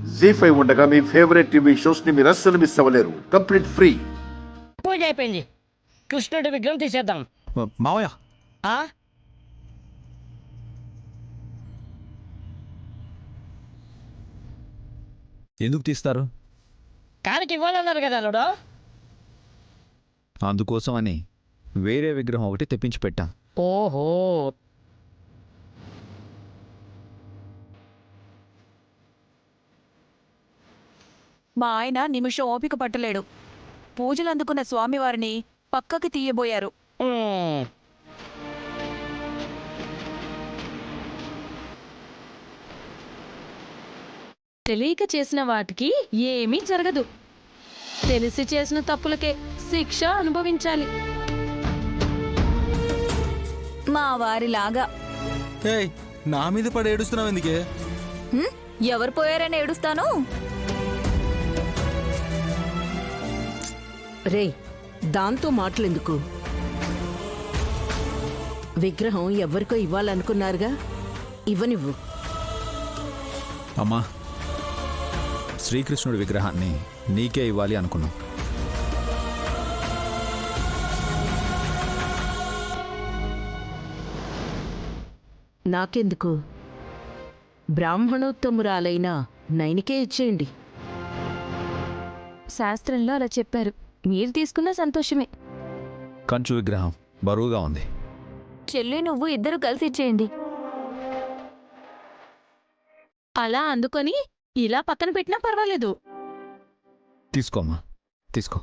జీ5 ఉండగా మీ favourite TV shows ని మీరు అస్సలు మిస్ అవ్వలేరు. Complete free. పూజ అయిపోయింది, కృష్ణుడి విగ్రహం తీసేద్దాం. మావయ్య ఆ? ఎందుకు తీస్తారు? కారికి ఇవ్వాలన్నారు కదా అల్లుడు. అందుకోసం అని వేరే విగ్రహం ఒకటి తెప్పించి పెట్టాం. ఓహో, మా ఆయన నిమిషం ఓపిక పట్టలేడు. పూజలు అందుకున్న స్వామివారిని పక్కకి తీయబోయారు. తెలియక చేసిన వాటికి ఏమీ జరగదు, తెలిసి చేసిన తప్పులకే శిక్ష అనుభవించాలి. మా వారిలాగా. ఏయ్, నా మీద పడి ఏడుస్తున్నావు ఎందుకే? ఎవరు పోయారని ఏడుస్తాను? రే, దాంతో మాటలెందుకు? విగ్రహం ఎవరికో ఇవ్వాలనుకున్నారుగా, ఇవ్వనివ్వు. అమ్మా, శ్రీకృష్ణుడి విగ్రహాన్ని నీకే ఇవ్వాలి అనుకున్నాం. నాకెందుకు? బ్రాహ్మణోత్తమురాలైన నైనికే ఇచ్చేయండి. శాస్త్రంలో అలా చెప్పారు, మీరు తీసుకున్న సంతోషమే. కంచు విగ్రహం బరువుగా ఉంది. చెల్లి నువ్వు ఇద్దరు కలిసి ఇచ్చేయండి. అలా అందుకొని ఇలా పక్కన పెట్టినా పర్వాలేదు. తీసుకోమ్మా, తీసుకో.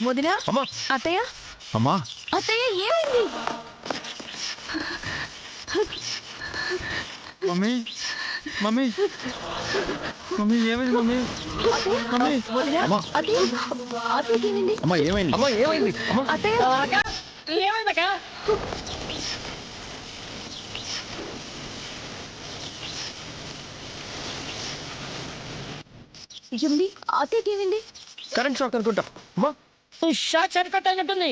వదినా, అమ్మా, అత్తయ్య, అమ్మా, అత్తయ్య ఏమైంది? మమ్మీ, మమ్మీ, మమ్మీ ఏమైంది? మమ్మీ, మమ్మీ, అమ్మా, అత్తయ్య, అమ్మా ఏమైంది? అమ్మా ఏమైంది? అమ్మా, అత్తయ్య, ఏమైందక్క? ఏమిటి? అత్తయ్యకి ఏమైంది? కరెంట్ షాక్ అనుకుంటా. అమ్మా, షాక్ సరికట్ అయినట్టుంది.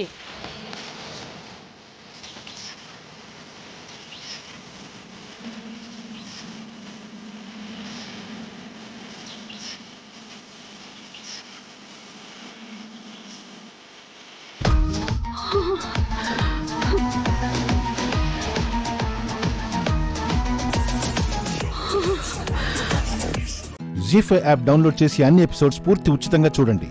జీ5 యాప్ డౌన్లోడ్ చేసి అన్ని ఎపిసోడ్స్ పూర్తి ఉచితంగా చూడండి.